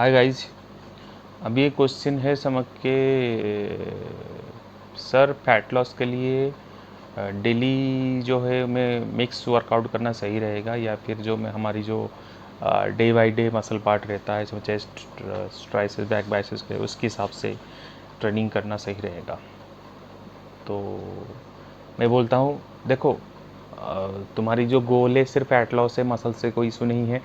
Hi guys. अभी एक question है समझ के सर, फैट लॉस के लिए डेली जो है मैं मिक्स वर्कआउट करना सही रहेगा या फिर जो मैं हमारी जो day by day muscle part रहता है, इसमें चेस्ट, ट्राइसेस, बैक, बाइसेप्स के, उसके हिसाब से ट्रेनिंग करना सही रहेगा। तो मैं बोलता हूँ, देखो, तुम्हारी जो गोल है सिर्फ फैट लॉस है, मसल से कोई इशू नहीं है।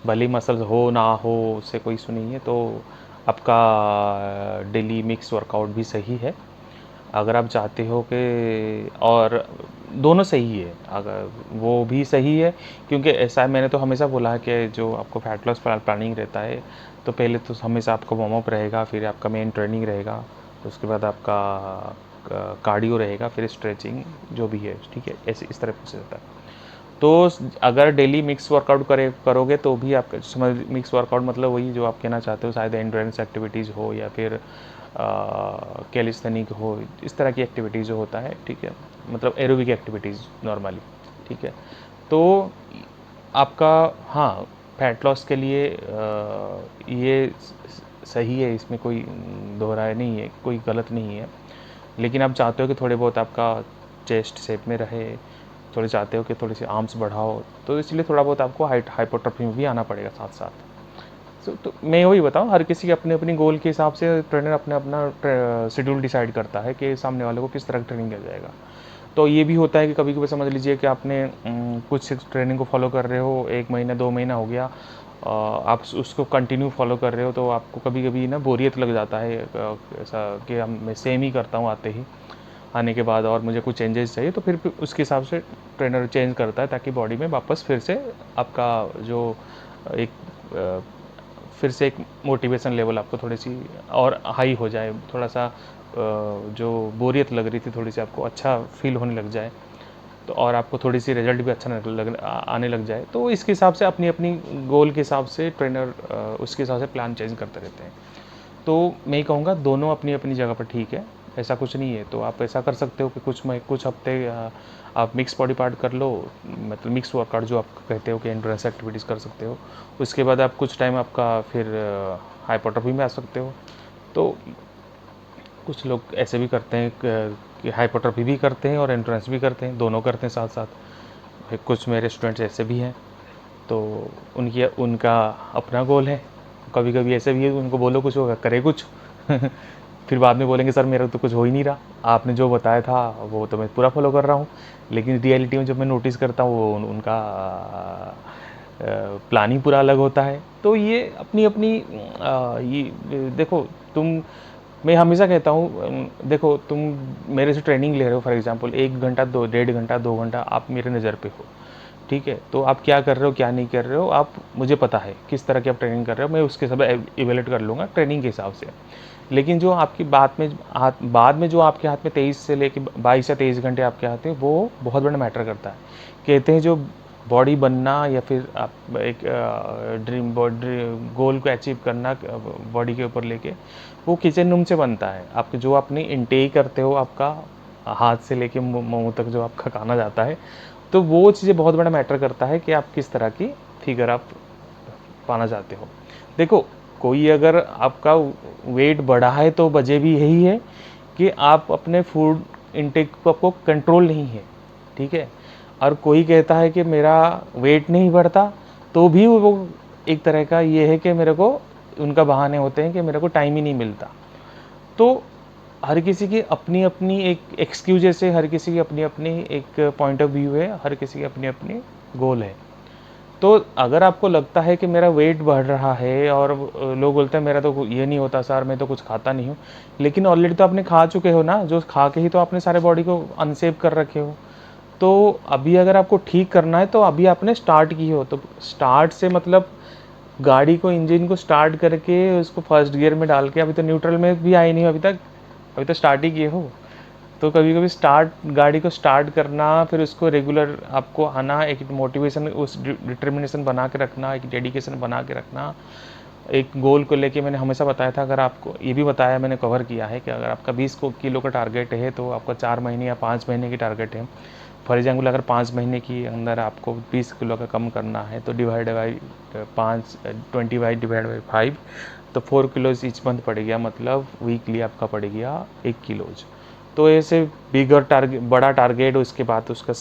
भले मसल्स हो ना हो, उससे कोई इशू नहीं है। तो आपका डेली मिक्स वर्कआउट भी सही है अगर आप चाहते हो कि, और दोनों सही है अगर वो भी सही है। क्योंकि ऐसा है, मैंने तो हमेशा बोला है कि जो आपको फैट लॉस प्लानिंग रहता है तो पहले तो हमेशा आपका वार्म अप रहेगा, फिर आपका मेन ट्रेनिंग रहेगा, उसके बाद आपका कार्डियो रहेगा, फिर स्ट्रेचिंग जो भी है, ठीक है, ऐसे इस तरह प्रोसेस होता है। तो अगर डेली मिक्स वर्कआउट करोगे तो भी आप समझ, मिक्स वर्कआउट मतलब वही जो आप कहना चाहते हो, शायद एंड्योरेंस एक्टिविटीज़ हो या फिर कैलिस्थेनिक हो, इस तरह की एक्टिविटीज़ जो होता है, ठीक है, मतलब एरोबिक एक्टिविटीज़ नॉर्मली, ठीक है। तो आपका, हाँ, फैट लॉस के लिए ये सही है, इसमें कोई दो राय नहीं है, कोई गलत नहीं है। लेकिन आप चाहते हो कि थोड़े बहुत आपका चेस्ट शेप में रहे, थोड़े चाहते हो कि थोड़ी सी आर्म्स बढ़ाओ, तो इसलिए थोड़ा बहुत आपको हाइपोट्रोफी में भी आना पड़ेगा साथ साथ। तो मैं वही बताऊँ, हर किसी की अपनी अपनी गोल के हिसाब से ट्रेनर अपने अपना शेड्यूल डिसाइड करता है कि सामने वाले को किस तरह की ट्रेनिंग दिया जाएगा। तो ये भी होता है कि कभी कभी समझ लीजिए कि आपने कुछ ट्रेनिंग को फॉलो कर रहे हो, 1 महीना 2 महीना हो गया, आप उसको कंटिन्यू फॉलो कर रहे हो, तो आपको कभी कभी ना बोरियत लग जाता है, ऐसा कि मैं सेम ही करता हूँ आने के बाद, और मुझे कुछ चेंजेस चाहिए, तो फिर उसके हिसाब से ट्रेनर चेंज करता है ताकि बॉडी में वापस फिर से आपका जो एक फिर से एक मोटिवेशन लेवल आपको थोड़ी सी और हाई हो जाए, थोड़ा सा जो बोरियत लग रही थी थोड़ी सी आपको अच्छा फील होने लग जाए, तो और आपको थोड़ी सी रिजल्ट भी अच्छा आने लग जाए। तो इसके हिसाब से अपनी अपनी गोल के हिसाब से ट्रेनर उसके हिसाब से प्लान चेंज करते रहते हैं। तो मैं ही कहूँगा दोनों अपनी अपनी जगह पर ठीक है, ऐसा कुछ नहीं है। तो आप ऐसा कर सकते हो कि कुछ हफ्ते आप मिक्स बॉडी पार्ट कर लो, मतलब मिक्स वर्कआउट जो आप कहते हो कि एंड्योरेंस एक्टिविटीज़ कर सकते हो। उसके बाद आप कुछ टाइम आपका फिर हाइपरट्रॉफी में आ सकते हो। तो कुछ लोग ऐसे भी करते हैं कि हाइपरट्रॉफी भी करते हैं और एंड्योरेंस भी करते हैं, दोनों करते हैं साथ साथ। फिर कुछ मेरे स्टूडेंट्स ऐसे भी हैं, तो उनकी उनका अपना गोल है। कभी कभी ऐसे भी है, उनको बोलो कुछ होगा, करे कुछ फिर बाद में बोलेंगे सर मेरा तो कुछ हो ही नहीं रहा, आपने जो बताया था वो तो मैं पूरा फॉलो कर रहा हूँ, लेकिन रियलिटी में जब मैं नोटिस करता हूँ वो उनका प्लान ही पूरा अलग होता है। तो ये अपनी अपनी ये देखो, तुम, मैं हमेशा कहता हूँ, देखो तुम मेरे से ट्रेनिंग ले रहे हो, फॉर एग्जांपल 1 घंटा, 1.5 घंटा, 2 घंटा आप मेरे नज़र पे हो, ठीक है। तो आप क्या कर रहे हो क्या नहीं कर रहे हो, आप, मुझे पता है किस तरह की आप ट्रेनिंग कर रहे हो, मैं उसके सब इवेलेट कर लूँगा ट्रेनिंग के हिसाब से। लेकिन जो आपकी बाद में जो आपके हाथ में 23 से लेके 22 या 23 घंटे आपके हाथ में, वो बहुत बड़ा मैटर करता है। कहते हैं जो बॉडी बनना या फिर आप एक ड्रीम बॉडी गोल को अचीव करना बॉडी के ऊपर लेके, वो किचन रूम से बनता है। आपके जो अपनी इनटेक करते हो, आपका हाथ से लेके मुंह तक जो आपका खाना जाता है, तो वो चीज़ें बहुत बड़ा मैटर करता है कि आप किस तरह की फिगर आप पाना चाहते हो। देखो, कोई अगर आपका वेट बढ़ा है तो वजह भी यही है कि आप अपने फूड इनटेक को आपको कंट्रोल नहीं है, ठीक है। और कोई कहता है कि मेरा वेट नहीं बढ़ता, तो भी वो एक तरह का ये है कि मेरे को, उनका बहाने होते हैं कि मेरे को टाइम ही नहीं मिलता। तो हर किसी की अपनी अपनी एक एक्सक्यूज, जैसे हर किसी की अपनी अपनी एक पॉइंट ऑफ व्यू है, हर किसी की अपनी अपनी गोल है। तो अगर आपको लगता है कि मेरा वेट बढ़ रहा है और लोग बोलते हैं मेरा तो ये नहीं होता सर, मैं तो कुछ खाता नहीं हूँ, लेकिन ऑलरेडी तो आपने खा चुके हो ना, जो खा के ही तो आपने सारे बॉडी को अनसेव कर रखे हो। तो अभी अगर आपको ठीक करना है तो अभी आपने स्टार्ट की हो, तो स्टार्ट से मतलब गाड़ी को, इंजन को स्टार्ट करके उसको फर्स्ट गियर में डाल के, अभी तो न्यूट्रल में भी आई नहीं हो अभी तो स्टार्ट ही किए हो। तो कभी कभी गाड़ी को स्टार्ट करना, फिर उसको रेगुलर आपको आना, एक मोटिवेशन, उस डिटर्मिनेशन बना के रखना, एक डेडिकेशन बना के रखना, एक गोल को लेके। मैंने हमेशा बताया था, अगर आपको ये भी बताया, मैंने कवर किया है कि अगर आपका 20 किलो का टारगेट है तो आपका 4 महीने या 5 महीने की टारगेट है, फॉर एग्जाम्पल अगर 5 महीने के अंदर आपको 20 किलो का कम करना है तो डिवाइड बाई 5 तो 4 किलोज ईच मंथ पड़ गया, मतलब वीकली आपका पड़ गया 1 किलोज। तो ऐसे बिगर टारगेट, बड़ा टारगेट, उसके बाद उसका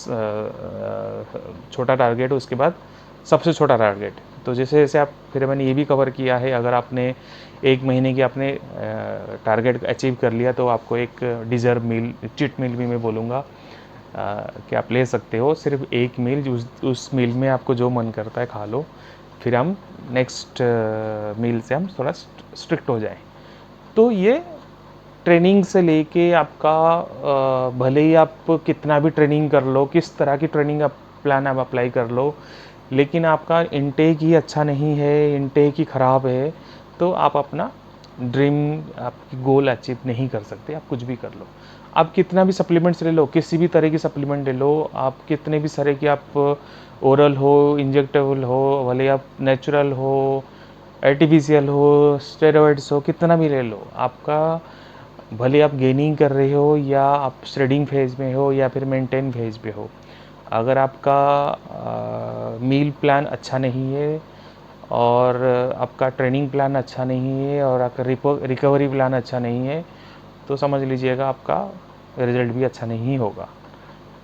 छोटा टारगेट, उसके बाद सबसे छोटा टारगेट। तो जैसे जैसे आप, फिर मैंने ये भी कवर किया है, अगर आपने 1 महीने की आपने टारगेट अचीव कर लिया तो आपको एक डिज़र्व मील, चिट मील भी मैं बोलूँगा कि आप ले सकते हो। सिर्फ एक मील, उस मील में आपको जो मन करता है खा लो, फिर हम नेक्स्ट मील से हम थोड़ा स्ट्रिक्ट हो जाएं। तो ये ट्रेनिंग से लेके आपका भले ही आप कितना भी ट्रेनिंग कर लो, किस तरह की ट्रेनिंग आप प्लान आप अप्लाई कर लो, लेकिन आपका इनटेक ही अच्छा नहीं है, इनटेक ही ख़राब है, तो आप अपना ड्रीम, आपकी गोल अचीव नहीं कर सकते। आप कुछ भी कर लो, आप कितना भी सप्लीमेंट्स ले लो, किसी भी तरह की सप्लीमेंट ले लो, आप कितने भी सारे की आप ओरल हो, इंजेक्टेबल हो, भले आप नेचुरल हो, आर्टिफिशियल हो, स्टेरॉइड्स हो, कितना भी ले लो, आपका भले आप गेनिंग कर रहे हो या आप श्रेडिंग फेज़ में हो या फिर मेंटेन फेज़ पे हो, अगर आपका मील प्लान अच्छा नहीं है और आपका ट्रेनिंग प्लान अच्छा नहीं है और आपका रिकवरी प्लान अच्छा नहीं है, तो समझ लीजिएगा आपका रिज़ल्ट भी अच्छा नहीं होगा।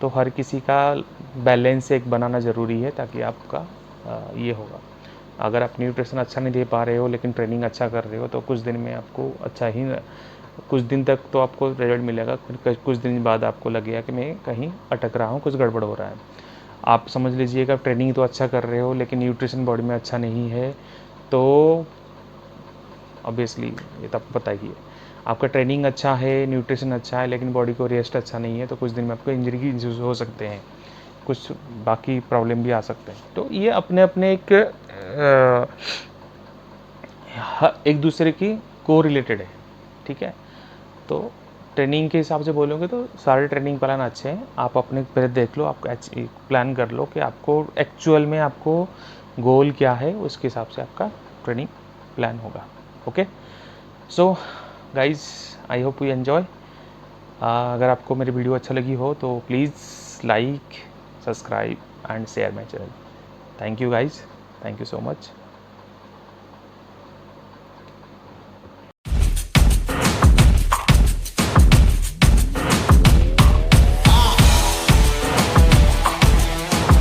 तो हर किसी का बैलेंस एक बनाना ज़रूरी है, ताकि आपका ये होगा। अगर आप न्यूट्रिशन अच्छा नहीं दे पा रहे हो लेकिन ट्रेनिंग अच्छा कर रहे हो, तो कुछ दिन में आपको अच्छा ही, कुछ दिन तक तो आपको रिजल्ट मिलेगा, फिर कुछ दिन बाद आपको लगेगा कि मैं कहीं अटक रहा हूँ, कुछ गड़बड़ हो रहा है। आप समझ लीजिएगा ट्रेनिंग तो अच्छा कर रहे हो लेकिन न्यूट्रिशन बॉडी में अच्छा नहीं है, तो ऑब्वियसली ये तो आपको पता ही है। आपका ट्रेनिंग अच्छा है, न्यूट्रिशन अच्छा है, लेकिन बॉडी को रेस्ट अच्छा नहीं है, तो कुछ दिन में आपको इंजरी की इश्यूज हो सकते हैं, कुछ बाकी प्रॉब्लम भी आ सकते हैं। तो ये अपने अपने एक दूसरे की को रिलेटेड है, ठीक है। तो ट्रेनिंग के हिसाब से बोलोगे तो सारे ट्रेनिंग प्लान अच्छे हैं, आप अपने पहले देख लो, आप प्लान कर लो कि आपको एक्चुअल में आपको गोल क्या है, उसके हिसाब से आपका ट्रेनिंग प्लान होगा। Okay, so guys, I hope you enjoy. अगर आपको मेरी वीडियो अच्छा लगी हो तो please like, subscribe and share my channel. Thank you guys, thank you so much.